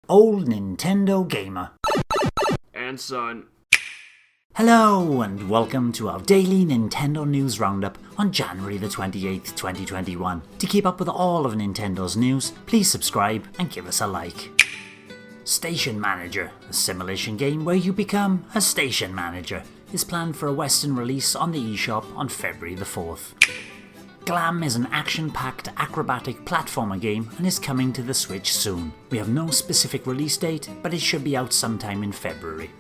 old Nintendo gamer. And son. Hello and welcome to our daily Nintendo news roundup on January the 28th, 2021. To keep up with all of Nintendo's news, please subscribe and give us a like. Station Manager, a simulation game where you become a station manager, is planned for a Western release on the eShop on February the 4th. Glam is an action-packed acrobatic platformer game and is coming to the Switch soon. We have no specific release date, but it should be out sometime in February.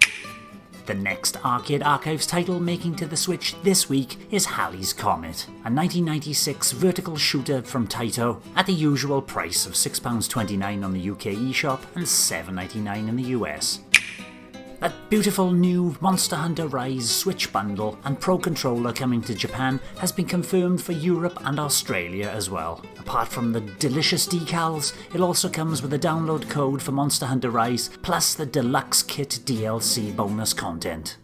The next Arcade Archives title making to the Switch this week is Halley's Comet, a 1996 vertical shooter from Taito at the usual price of £6.29 on the UK eShop and $7.99 in the US. That beautiful new Monster Hunter Rise Switch bundle and Pro Controller coming to Japan has been confirmed for Europe and Australia as well. Apart from the delicious decals, it also comes with a download code for Monster Hunter Rise plus the Deluxe Kit DLC bonus content.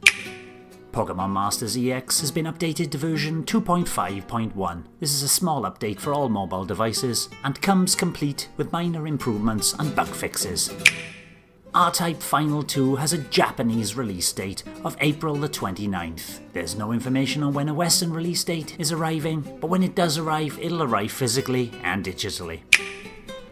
Pokemon Masters EX has been updated to version 2.5.1. This is a small update for all mobile devices and comes complete with minor improvements and bug fixes. R-Type Final 2 has a Japanese release date of April the 29th. There's no information on when a Western release date is arriving, but when it does arrive, it'll arrive physically and digitally.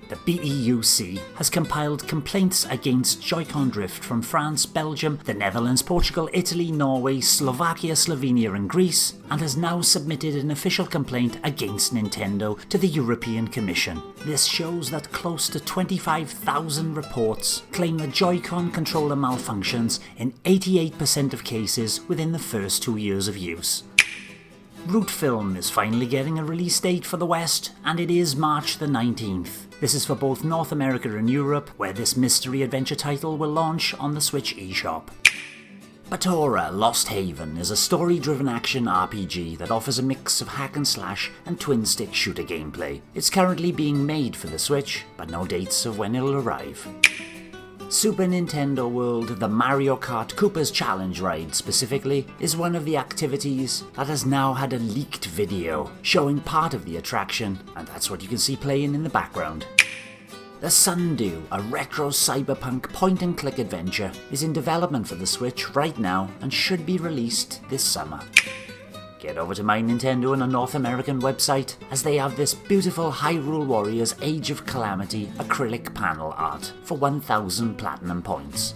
The BEUC has compiled complaints against Joy-Con drift from France, Belgium, the Netherlands, Portugal, Italy, Norway, Slovakia, Slovenia and Greece, and has now submitted an official complaint against Nintendo to the European Commission. This shows that close to 25,000 reports claim the Joy-Con controller malfunctions in 88% of cases within the first 2 years of use. Root Film is finally getting a release date for the West, and it is March the 19th. This is for both North America and Europe, where this mystery adventure title will launch on the Switch eShop. Batora Lost Haven is a story-driven action RPG that offers a mix of hack and slash and twin-stick shooter gameplay. It's currently being made for the Switch, but no dates of when it'll arrive. Super Nintendo World the Mario Kart Koopa's Challenge Ride specifically is one of the activities that has now had a leaked video showing part of the attraction, and that's what you can see playing in the background. The Sundew, a retro cyberpunk point-and-click adventure, is in development for the Switch right now and should be released this summer. Get over to My Nintendo and a North American website, as they have this beautiful Hyrule Warriors Age of Calamity acrylic panel art for 1000 platinum points.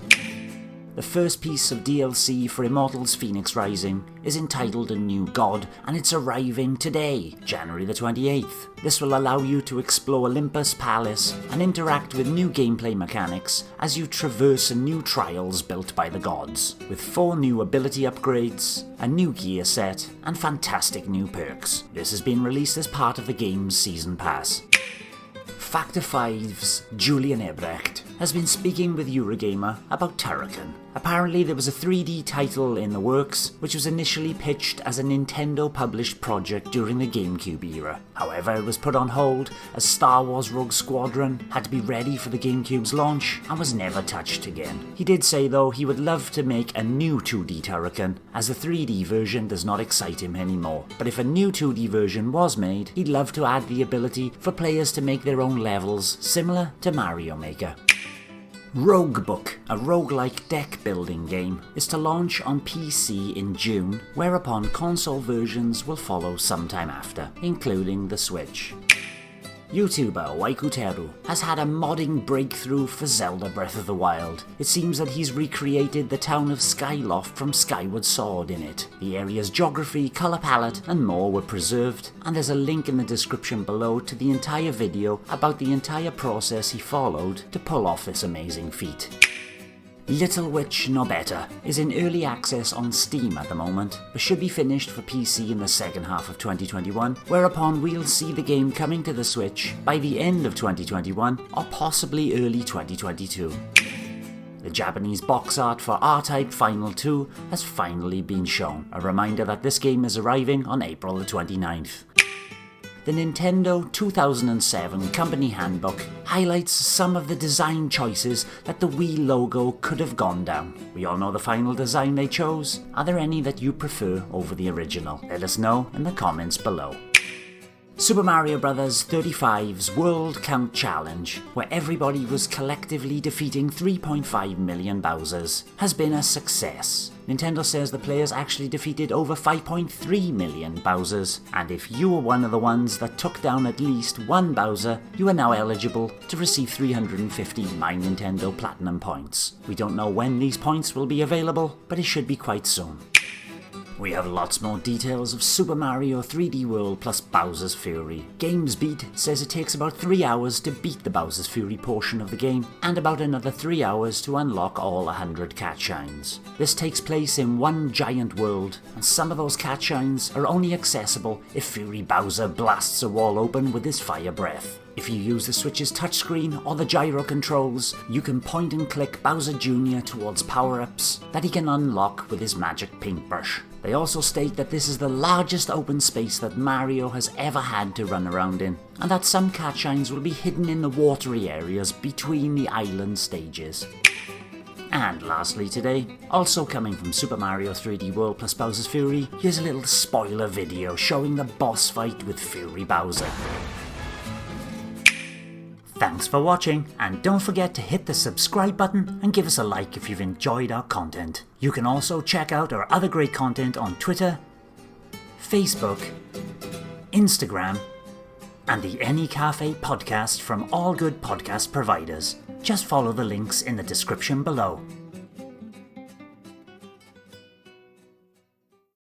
The first piece of DLC for Immortals Fenyx Rising is entitled A New God, and it's arriving today, January the 28th. This will allow you to explore Olympus Palace and interact with new gameplay mechanics as you traverse new trials built by the gods, with 4 new ability upgrades, a new gear set, and fantastic new perks. This has been released as part of the game's Season Pass. Factor 5's Julian Eggebrecht has been speaking with Eurogamer about Turrican. Apparently there was a 3D title in the works, which was initially pitched as a Nintendo-published project during the GameCube era. However, it was put on hold as Star Wars Rogue Squadron had to be ready for the GameCube's launch and was never touched again. He did say though he would love to make a new 2D Turrican, as the 3D version does not excite him anymore. But if a new 2D version was made, he'd love to add the ability for players to make their own levels, similar to Mario Maker. Roguebook, a roguelike deck-building game, is to launch on PC in June, whereupon console versions will follow sometime after, including the Switch. YouTuber Waikuteru has had a modding breakthrough for Zelda Breath of the Wild. It seems that he's recreated the town of Skyloft from Skyward Sword in it. The area's geography, colour palette and more were preserved, and there's a link in the description below to the entire video about the entire process he followed to pull off this amazing feat. Little Witch No Better is in early access on Steam at the moment, but should be finished for PC in the second half of 2021, whereupon we'll see the game coming to the Switch by the end of 2021 or possibly early 2022. The Japanese box art for R-Type Final 2 has finally been shown, a reminder that this game is arriving on April the 29th. The Nintendo 2007 Company Handbook highlights some of the design choices that the Wii logo could have gone down. We all know the final design they chose. Are there any that you prefer over the original? Let us know in the comments below. Super Mario Bros. 35's World Count Challenge, where everybody was collectively defeating 3.5 million Bowsers, has been a success. Nintendo says the players actually defeated over 5.3 million Bowsers, and if you were one of the ones that took down at least one Bowser, you are now eligible to receive 350 My Nintendo Platinum points. We don't know when these points will be available, but it should be quite soon. We have lots more details of Super Mario 3D World plus Bowser's Fury. GamesBeat says it takes about 3 hours to beat the Bowser's Fury portion of the game, and about another 3 hours to unlock all 100 cat shines. This takes place in one giant world, and some of those cat shines are only accessible if Fury Bowser blasts a wall open with his fire breath. If you use the Switch's touchscreen or the gyro controls, you can point and click Bowser Jr. towards power-ups that he can unlock with his magic paintbrush. They also state that this is the largest open space that Mario has ever had to run around in, and that some cat shines will be hidden in the watery areas between the island stages. And lastly today, also coming from Super Mario 3D World plus Bowser's Fury, here's a little spoiler video showing the boss fight with Fury Bowser. Thanks for watching, and don't forget to hit the subscribe button and give us a like if you've enjoyed our content. You can also check out our other great content on Twitter, Facebook, Instagram, and the Any Cafe podcast from all good podcast providers. Just follow the links in the description below.